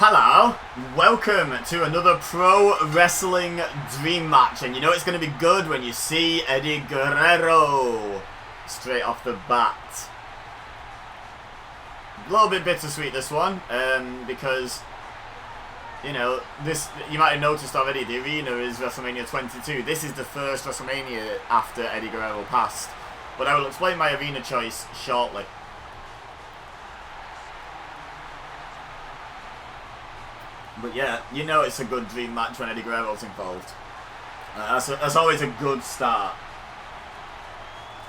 Hello, welcome to another Pro Wrestling Dream Match, and you know it's going to be good when you see Eddie Guerrero straight off the bat. A little bit bittersweet this one, because, you know, you might have noticed already, the arena is WrestleMania 22. This is the first WrestleMania after Eddie Guerrero passed, but I will explain my arena choice shortly. But yeah, you know it's a good dream match when Eddie Guerrero's involved. That's always a good start.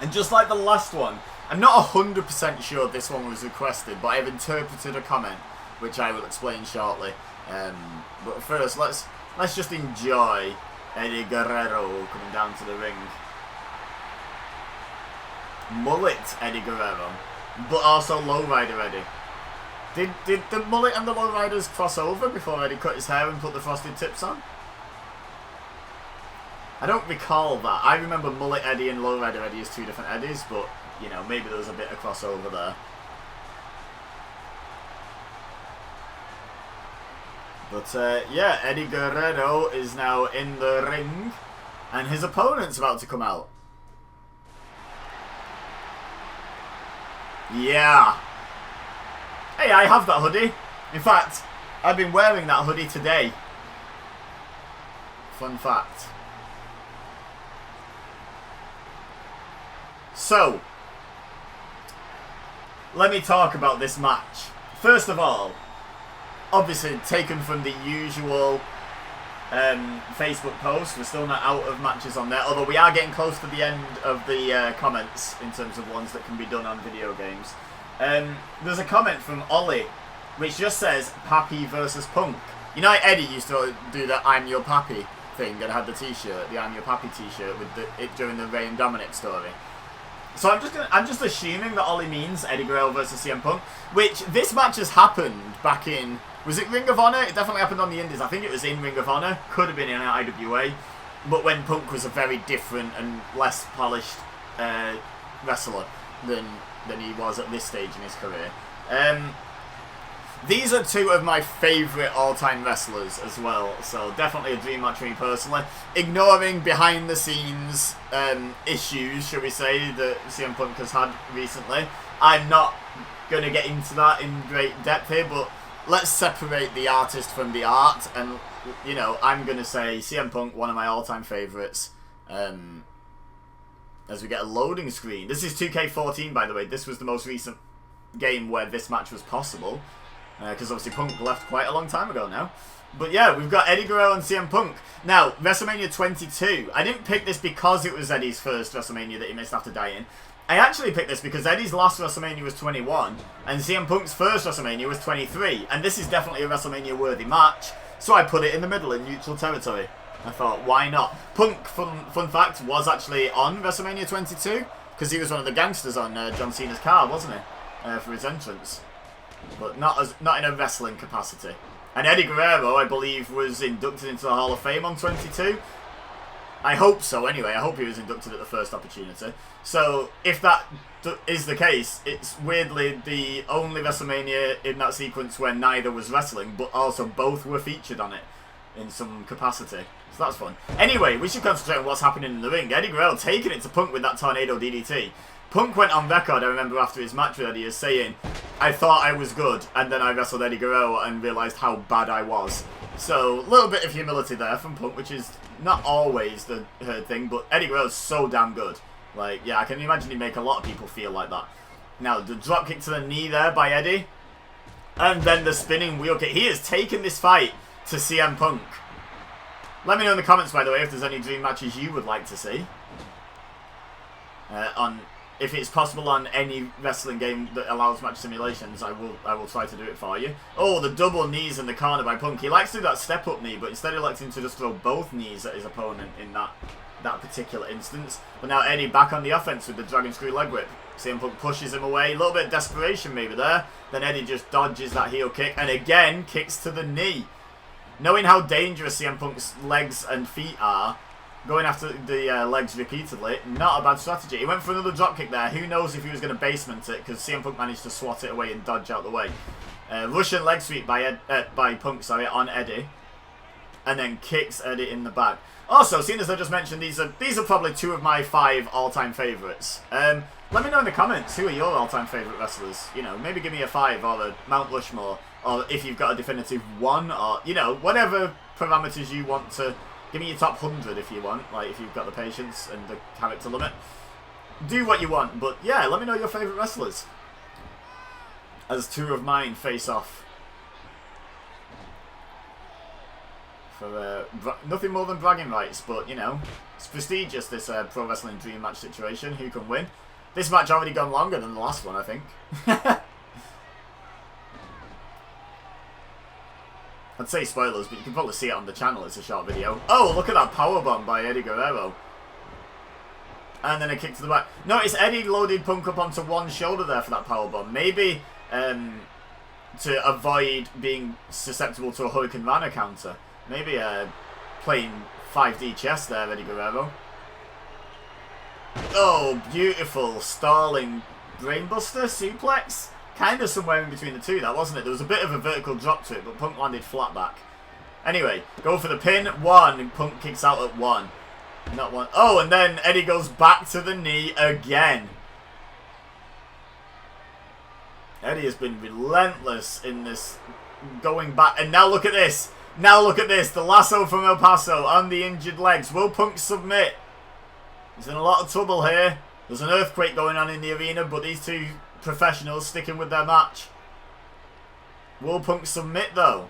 And just like the last one, I'm not 100% sure this one was requested, but I have interpreted a comment, which I will explain shortly. But first, let's just enjoy Eddie Guerrero coming down to the ring. Mullet Eddie Guerrero, but also Lowrider Eddie. Did the mullet and the lowriders cross over before Eddie cut his hair and put the frosted tips on? I don't recall that. I remember mullet Eddie and lowrider Eddie as two different Eddies, but, you know, maybe there was a bit of crossover there. But, yeah, Eddie Guerrero is now in the ring, and his opponent's about to come out. Yeah. Hey, I have that hoodie. In fact, I've been wearing that hoodie today. Fun fact. So, let me talk about this match. First of all, obviously taken from the usual Facebook post. We're still not out of matches on there, although we are getting close to the end of the comments in terms of ones that can be done on video games. There's a comment from Ollie, which just says Pappy versus Punk. You know, Eddie used to do the "I'm Your Pappy" thing and had the T-shirt, the "I'm Your Pappy" T-shirt with it during the Rey and Dominic story. So I'm just assuming that Ollie means Eddie Guerrero versus CM Punk, which this match has happened back in, was it Ring of Honor? It definitely happened on the Indies. I think it was in Ring of Honor, could have been in IWA, but when Punk was a very different and less polished wrestler than he was at this stage in his career. These are two of my favourite all-time wrestlers as well, so definitely a dream match for me personally. Ignoring behind-the-scenes issues, shall we say, that CM Punk has had recently. I'm not going to get into that in great depth here, but let's separate the artist from the art, and, you know, I'm going to say CM Punk, one of my all-time favourites. As we get a loading screen. This is 2K14, by the way. This was the most recent game where this match was possible. Because obviously Punk left quite a long time ago now. But yeah, we've got Eddie Guerrero and CM Punk. Now, WrestleMania 22. I didn't pick this because it was Eddie's first WrestleMania that he missed after dying. I actually picked this because Eddie's last WrestleMania was 21. And CM Punk's first WrestleMania was 23. And this is definitely a WrestleMania-worthy match. So I put it in the middle in neutral territory. I thought, why not? Punk, fun fact, was actually on WrestleMania 22 because he was one of the gangsters on John Cena's car, wasn't he? For his entrance, but not in a wrestling capacity. And Eddie Guerrero, I believe, was inducted into the Hall of Fame on 22. I hope so. Anyway, I hope he was inducted at the first opportunity. So if that is the case, it's weirdly the only WrestleMania in that sequence where neither was wrestling, but also both were featured on it in some capacity. So that's fun. Anyway, we should concentrate on what's happening in the ring. Eddie Guerrero taking it to Punk with that Tornado DDT. Punk went on record, I remember, after his match with Eddie as saying, I thought I was good, and then I wrestled Eddie Guerrero and realised how bad I was. So, a little bit of humility there from Punk, which is not always the thing, but Eddie Guerrero's so damn good. Like, yeah, I can imagine he'd make a lot of people feel like that. Now, the dropkick to the knee there by Eddie, and then the spinning wheel kick. He has taken this fight to CM Punk. Let me know in the comments, by the way, if there's any dream matches you would like to see. If it's possible on any wrestling game that allows match simulations, I will try to do it for you. Oh, the double knees in the corner by Punk. He likes to do that step-up knee, but instead he likes him to just throw both knees at his opponent in that particular instance. But now Eddie back on the offense with the Dragon Screw leg whip. CM Punk pushes him away. A little bit of desperation maybe there. Then Eddie just dodges that heel kick and again kicks to the knee. Knowing how dangerous CM Punk's legs and feet are, going after the legs repeatedly, not a bad strategy. He went for another dropkick there. Who knows if he was going to basement it, because CM Punk managed to swat it away and dodge out the way. Russian leg sweep by Punk, sorry, on Eddie. And then kicks Eddie in the back. Also, seeing as I just mentioned, these are probably 2 of my 5 all-time favourites. Let me know in the comments, who are your all-time favourite wrestlers? You know, maybe give me a 5 or a Mount Rushmore. Or if you've got a definitive 1, or, you know, whatever parameters you want to... Give me your top 100 if you want, like if you've got the patience and the character limit. Do what you want, but yeah, let me know your favourite wrestlers. As 2 of mine face off. For nothing more than bragging rights, but you know, it's prestigious, this Pro Wrestling Dream Match situation. Who can win? This match already gone longer than the last one, I think. I'd say spoilers, but you can probably see it on the channel. It's a short video. Oh, look at that powerbomb by Eddie Guerrero. And then a kick to the back. Notice Eddie loaded Punk up onto one shoulder there for that powerbomb. Maybe to avoid being susceptible to a Hurricane Rana counter. Maybe playing 5D chess there, Eddie Guerrero. Oh, beautiful stalling brainbuster suplex. Kind of somewhere in between the 2, that wasn't it? There was a bit of a vertical drop to it, but Punk landed flat back. Anyway, go for the pin. 1. Punk kicks out at 1. Not 1. Oh, and then Eddie goes back to the knee again. Eddie has been relentless in this going back. And now look at this. Now look at this. The lasso from El Paso on the injured legs. Will Punk submit? He's in a lot of trouble here. There's an earthquake going on in the arena, but these 2 professionals sticking with their match. Will Punk submit though?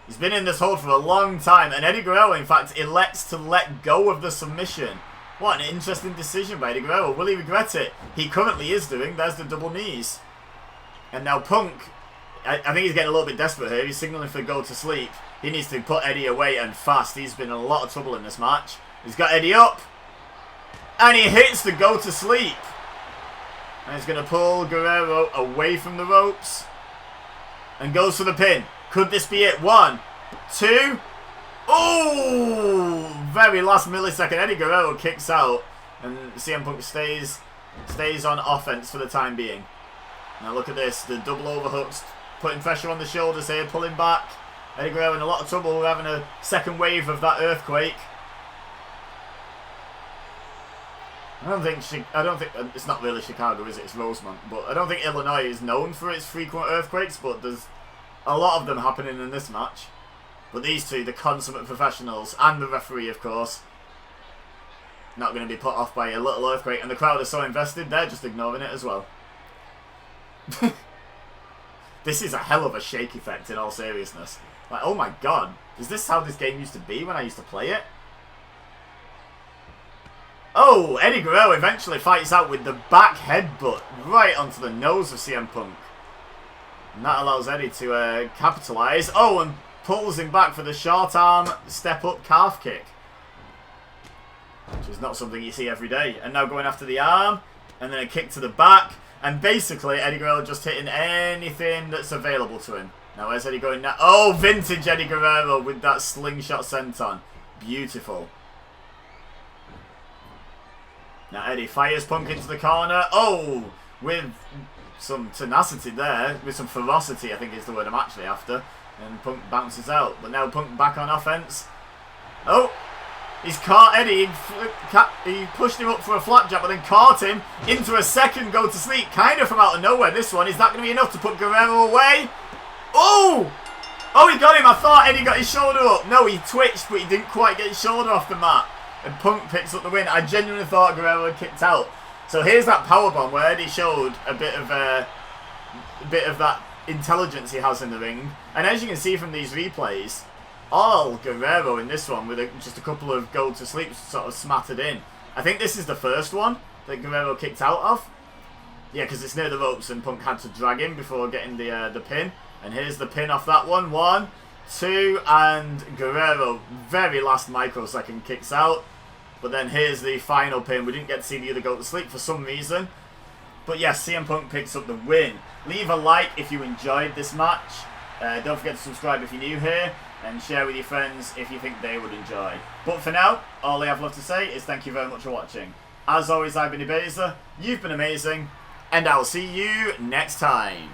He's been in this hold for a long time, and Eddie Guerrero in fact elects to let go of the submission. What an interesting decision by Eddie Guerrero. Will he regret it? He currently is doing. There's the double knees. And now Punk, I think he's getting a little bit desperate here. He's signaling for go to sleep. He needs to put Eddie away and fast. He's been in a lot of trouble in this match. He's got Eddie up. And he hits the go to sleep. And he's going to pull Guerrero away from the ropes. And goes for the pin. Could this be it? 1, 2. Oh! Very last millisecond. Eddie Guerrero kicks out. And CM Punk stays on offense for the time being. Now look at this. The double overhooks. Putting pressure on the shoulders here. Pulling back. Eddie Guerrero in a lot of trouble. We're having a second wave of that earthquake. I don't think it's not really Chicago, is it? It's Rosemont, but I don't think Illinois is known for its frequent earthquakes. But there's a lot of them happening in this match. But these 2, the consummate professionals, and the referee, of course, not going to be put off by a little earthquake. And the crowd are so invested, they're just ignoring it as well. This is a hell of a shake effect, in all seriousness. Like, oh my god, is this how this game used to be when I used to play it? Oh, Eddie Guerrero eventually fights out with the back headbutt right onto the nose of CM Punk. And that allows Eddie to capitalise. Oh, and pulls him back for the short arm step-up calf kick. Which is not something you see every day. And now going after the arm. And then a kick to the back. And basically, Eddie Guerrero just hitting anything that's available to him. Now, where's Eddie going now? Oh, vintage Eddie Guerrero with that slingshot senton. Beautiful. Now Eddie fires Punk into the corner. Oh, with some tenacity there. With some ferocity, I think is the word I'm actually after. And Punk bounces out. But now Punk back on offense. Oh, he's caught Eddie. He pushed him up for a flapjack, but then caught him into a second go to sleep. Kind of from out of nowhere, this one. Is that going to be enough to put Guerrero away? Oh! Oh, he got him. I thought Eddie got his shoulder up. No, he twitched, but he didn't quite get his shoulder off the mat. And Punk picks up the win. I genuinely thought Guerrero had kicked out. So here's that powerbomb where Eddie showed a bit of that intelligence he has in the ring. And as you can see from these replays, all Guerrero in this one with just a couple of go to sleep sort of smattered in. I think this is the first one that Guerrero kicked out of. Yeah, because it's near the ropes and Punk had to drag him before getting the pin. And here's the pin off that one. 1, 2, and Guerrero, very last microsecond, kicks out. But then here's the final pin. We didn't get to see the other go to sleep for some reason. But yes, CM Punk picks up the win. Leave a like if you enjoyed this match. Don't forget to subscribe if you're new here. And share with your friends if you think they would enjoy. But for now, all I have left to say is thank you very much for watching. As always, I've been Ibeza, you've been amazing, and I'll see you next time.